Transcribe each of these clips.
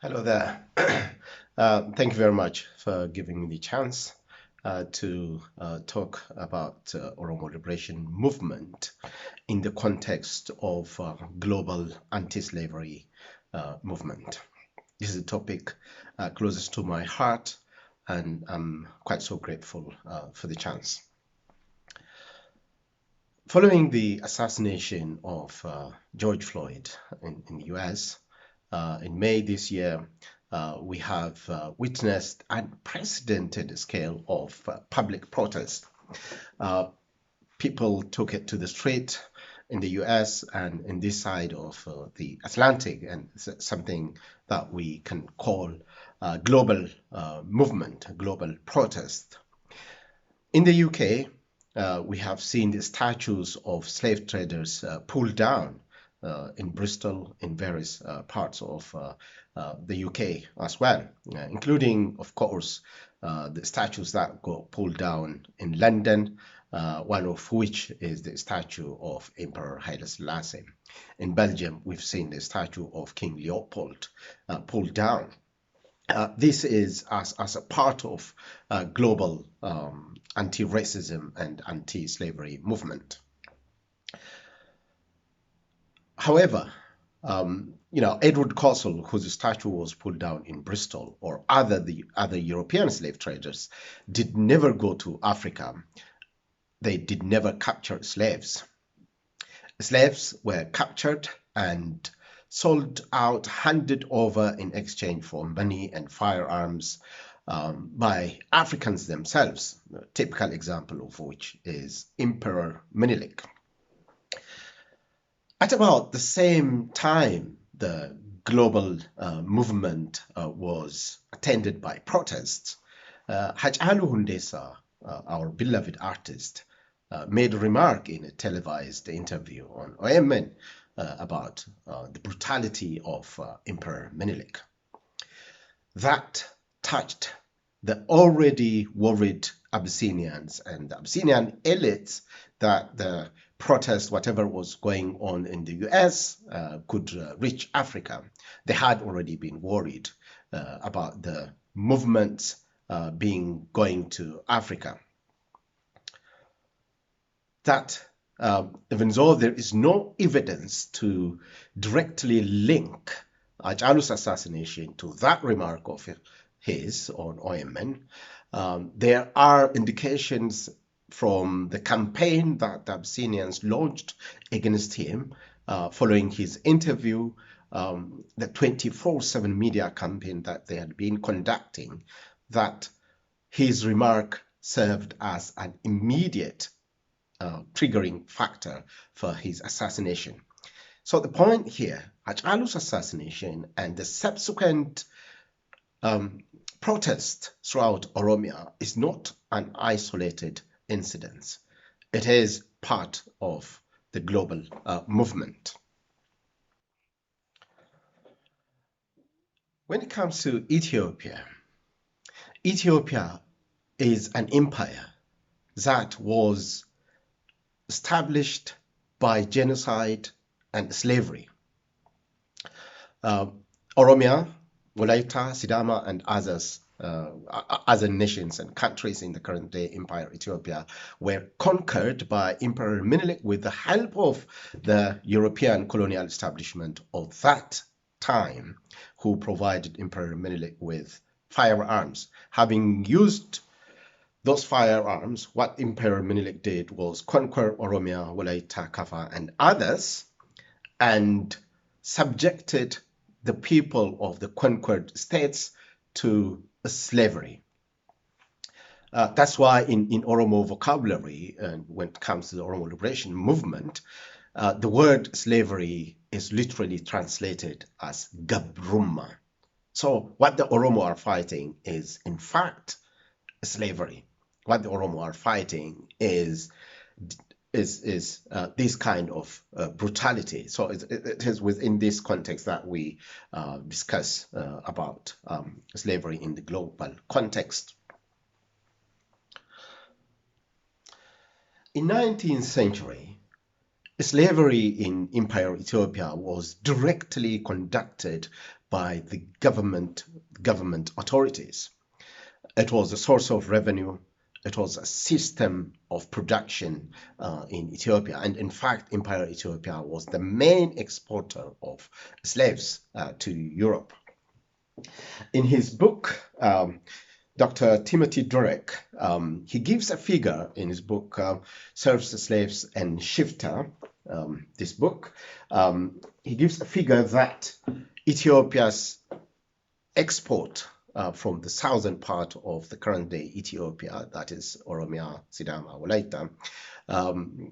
Hello there. Thank you very much for giving me the chance to talk about Oromo Liberation Movement in the context of global anti-slavery movement. This is a topic closest to my heart, and I'm quite so grateful for the chance. Following the assassination of George Floyd in the US, in May this year, we have witnessed unprecedented scale of public protest. People took it to the street in the US and in this side of the Atlantic, and something that we can call a global movement, a global protest. In the UK, we have seen the statues of slave traders pulled down in Bristol, in various parts of the UK as well, including, of course, the statues that got pulled down in London, one of which is the statue of Emperor Haile Selassie. In Belgium, we've seen the statue of King Leopold pulled down. This is as a part of global anti-racism and anti-slavery movement. However, Edward Castle, whose statue was pulled down in Bristol, or the other European slave traders, did never go to Africa. They did never capture slaves. Slaves were captured and sold out, handed over in exchange for money and firearms by Africans themselves, a typical example of which is Emperor Menelik. At about the same time, the global movement was attended by protests. Hachalu Hundessa, our beloved artist, made a remark in a televised interview on OMN about the brutality of Emperor Menelik. That touched the already worried Abyssinians and the Abyssinian elites that the protest, whatever was going on in the US, could reach Africa. They had already been worried about the movements going to Africa. That even though there is no evidence to directly link Hachalu's assassination to that remark of his on OMN, there are indications from the campaign that the Abyssinians launched against him following his interview, the 24/7 media campaign that they had been conducting, that his remark served as an immediate triggering factor for his assassination. So the point here, Hachalu's assassination and the subsequent protest throughout Oromia is not an isolated incident. It is part of the global movement. When it comes to Ethiopia, Ethiopia is an empire that was established by genocide and slavery. Oromia, Wolaita, Sidama, and others, other nations and countries in the current-day empire Ethiopia were conquered by Emperor Menelik with the help of the European colonial establishment of that time, who provided Emperor Menelik with firearms. Having used those firearms, what Emperor Menelik did was conquer Oromia, Wolaita, Kaffa, and others, and subjected the people of the conquered states to slavery. That's why in Oromo vocabulary, and when it comes to the Oromo Liberation Movement, the word slavery is literally translated as Gabrumma. So what the Oromo are fighting is, in fact, slavery. What the Oromo are fighting is this kind of brutality. So it is within this context that we discuss about slavery in the global context. In 19th century, Slavery in Empire Ethiopia was directly conducted by the government authorities. It was a source of revenue. It was a system of production in Ethiopia. And in fact, Empire Ethiopia was the main exporter of slaves to Europe. In his book, Dr. Timothy Durek, he gives a figure in his book, Serfs, Slaves, and Shifter, this book. He gives a figure that Ethiopia's export from the southern part of the current day Ethiopia, that is Oromia, Sidama, Walaita,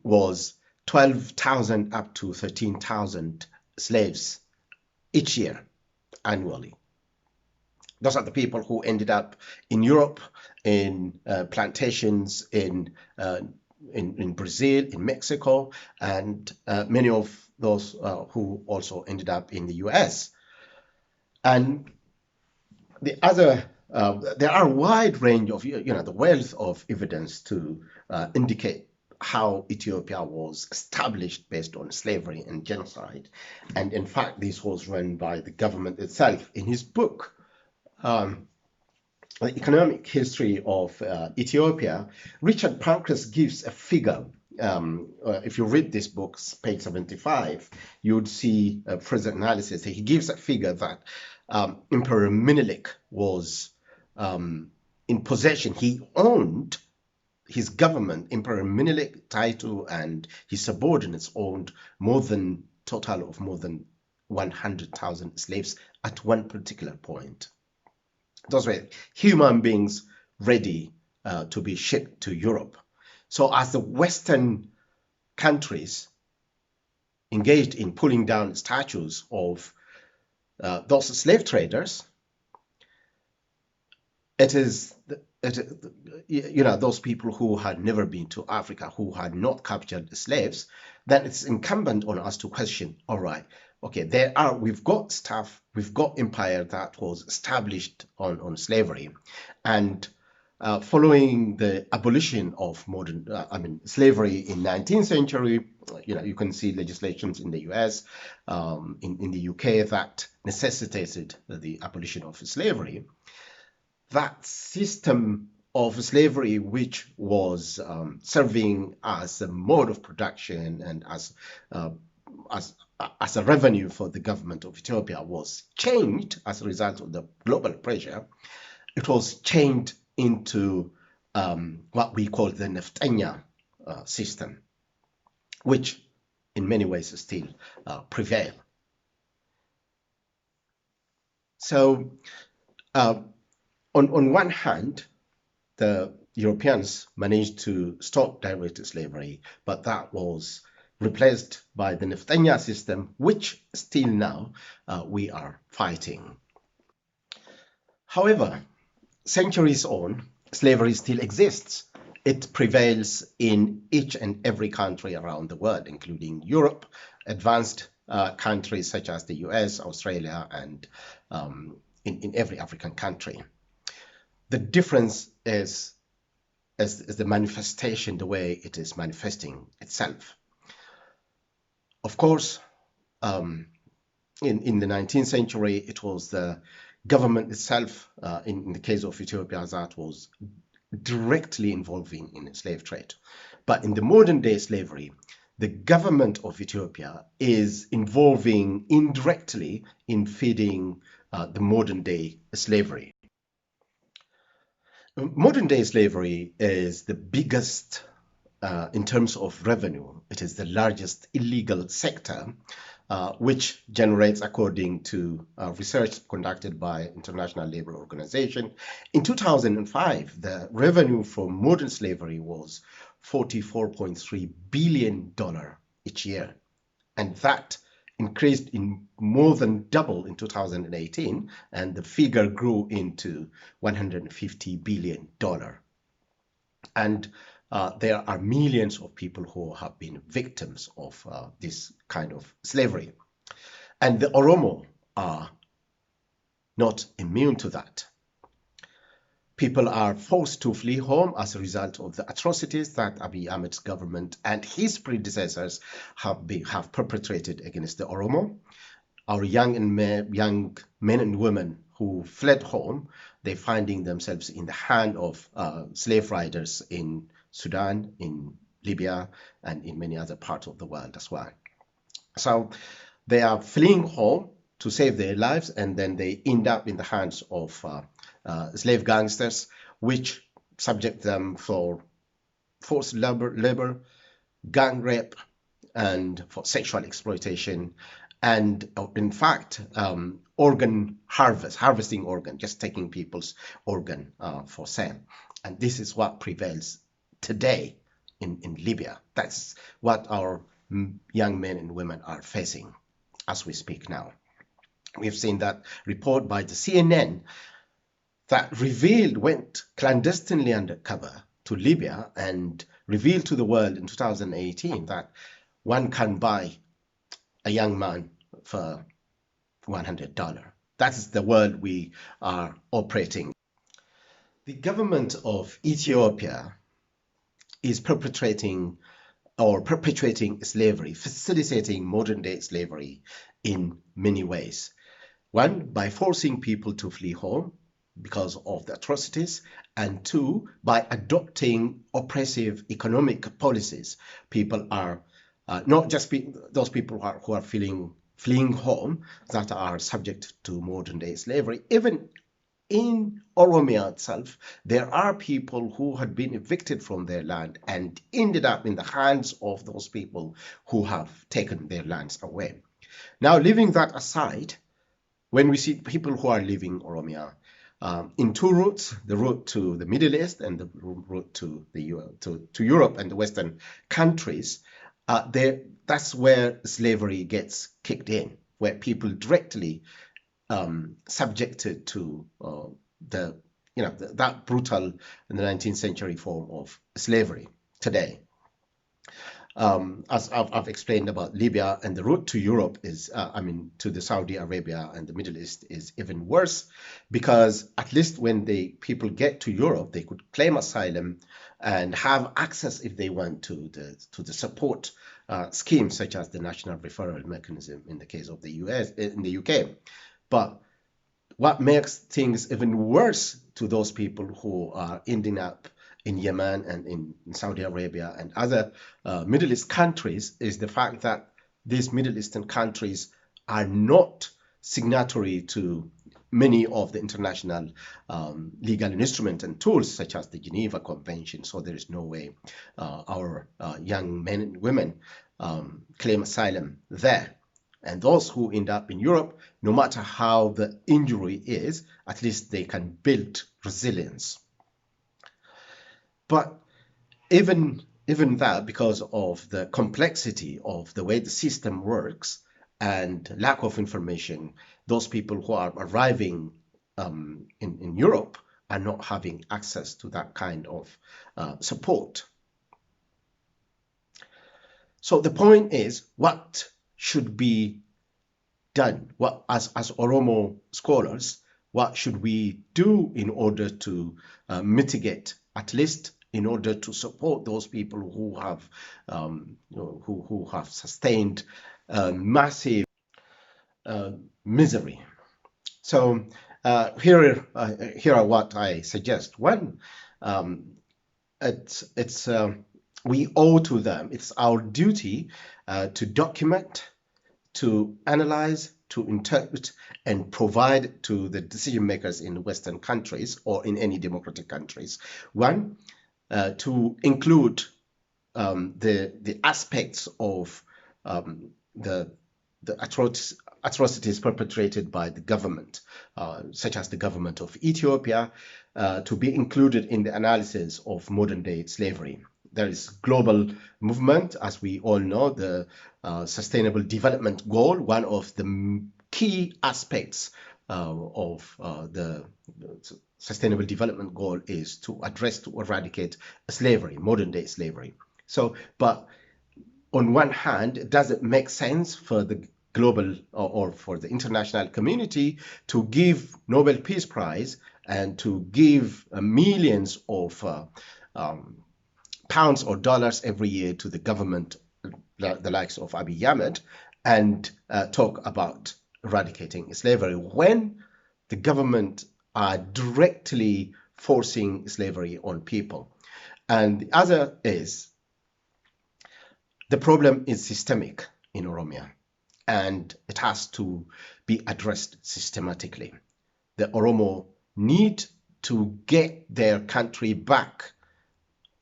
was 12,000 up to 13,000 slaves each year annually. Those are the people who ended up in Europe, in plantations in Brazil, in Mexico, and many of those who also ended up in the US. And the other, there are a wide range of, the wealth of evidence to indicate how Ethiopia was established based on slavery and genocide. And in fact, this was run by the government itself. In his book, The Economic History of Ethiopia, Richard Pankhurst gives a figure. If you read this book, page 75, you would see a further analysis. He gives a figure that Emperor Menelik was in possession. He owned his government, Emperor Menelik, title, and his subordinates owned total of more than 100,000 slaves at one particular point. Those were human beings ready to be shipped to Europe. So as the Western countries engaged in pulling down statues of those slave traders, it is those people who had never been to Africa, who had not captured slaves, then it's incumbent on us to question, all right, okay, we've got stuff, we've got empire that was established on slavery, and following the abolition of slavery in 19th century, you can see legislations in the US, in the UK that necessitated the abolition of slavery. That system of slavery, which was serving as a mode of production and as a revenue for the government of Ethiopia, was changed as a result of the global pressure. It was changed into what we call the Neftanya system, which in many ways still prevail. So on one hand, the Europeans managed to stop direct slavery, but that was replaced by the Neftanya system, which still now we are fighting. However, centuries on, slavery still exists. It prevails in each and every country around the world, including Europe, advanced countries such as the US, Australia, and in every African country. The difference is the manifestation, the way it is manifesting itself. Of course, in the 19th century, it was the government itself, in the case of Ethiopia, that was directly involving in slave trade. But in the modern day slavery, the government of Ethiopia is involving indirectly in feeding the modern day slavery. Modern day slavery is the biggest in terms of revenue. It is the largest illegal sector, which generates, according to research conducted by International Labour Organization, in 2005, the revenue from modern slavery was $44.3 billion each year. And that increased in more than double in 2018, and the figure grew into $150 billion. And there are millions of people who have been victims of this kind of slavery. And the Oromo are not immune to that. People are forced to flee home as a result of the atrocities that Abiy Ahmed's government and his predecessors have perpetrated against the Oromo. Our young men and women who fled home, they're finding themselves in the hand of slave riders in Sudan, in Libya, and in many other parts of the world as well. So they are fleeing home to save their lives, and then they end up in the hands of slave gangsters, which subject them for forced labor, gang rape, and for sexual exploitation, and in fact, harvesting organ, just taking people's organ for sale. And this is what prevails today in Libya. That's what our young men and women are facing as we speak now. We've seen that report by the CNN that went clandestinely undercover to Libya and revealed to the world in 2018 that one can buy a young man for $100. That is the world we are operating. The government of Ethiopia is perpetrating slavery, facilitating modern day slavery in many ways. One, by forcing people to flee home because of the atrocities, and two, by adopting oppressive economic policies. People are not just those people who are fleeing home that are subject to modern day slavery. Even in Oromia itself, there are people who had been evicted from their land and ended up in the hands of those people who have taken their lands away. Now, leaving that aside, when we see people who are leaving Oromia in two routes, the route to the Middle East and the route to Europe and the Western countries, that's where slavery gets kicked in, where people directly subjected to that brutal in the 19th century form of slavery today. As I've explained about Libya, and the route to Europe is, to the Saudi Arabia and the Middle East is even worse, because at least when the people get to Europe, they could claim asylum and have access, if they want, to the support schemes such as the National Referral Mechanism in the case of the UK. But what makes things even worse to those people who are ending up in Yemen and in Saudi Arabia and other Middle East countries is the fact that these Middle Eastern countries are not signatory to many of the international legal instruments and tools such as the Geneva Convention. So there is no way our young men and women claim asylum there. And those who end up in Europe, no matter how the injury is, at least they can build resilience. But even that, because of the complexity of the way the system works and lack of information, those people who are arriving in Europe are not having access to that kind of support. So the point is, what should be done? What, as Oromo scholars, what should we do in order to mitigate, at least in order to support those people who have sustained massive misery? So here are what I suggest. One, we owe to them. It's our duty to document, to analyze, to interpret, and provide to the decision makers in Western countries or in any democratic countries. One, to include the aspects of the atrocities perpetrated by the government, such as the government of Ethiopia, to be included in the analysis of modern day slavery. There is global movement, as we all know, the Sustainable Development Goal. One of the key aspects of the Sustainable Development Goal is to eradicate slavery, modern day slavery. So, but on one hand, does it make sense for the global or for the international community to give Nobel Peace Prize and to give millions of pounds or dollars every year to the government, the likes of Abiy Ahmed, and talk about eradicating slavery when the government are directly forcing slavery on people. And the other is the problem is systemic in Oromia, and it has to be addressed systematically. The Oromo need to get their country back.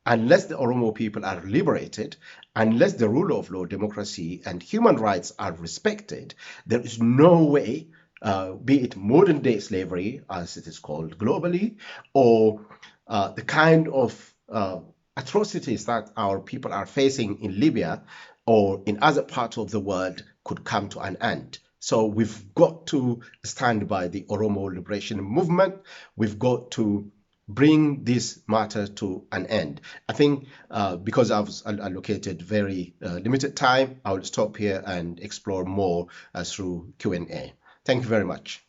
Unless the Oromo people are liberated, unless the rule of law, democracy, and human rights are respected, there is no way, be it modern day slavery, as it is called globally, or the kind of atrocities that our people are facing in Libya or in other parts of the world could come to an end. So we've got to stand by the Oromo Liberation Movement. We've got to bring this matter to an end. I think because I've allocated very limited time, I will stop here and explore more through Q&A. Thank you very much.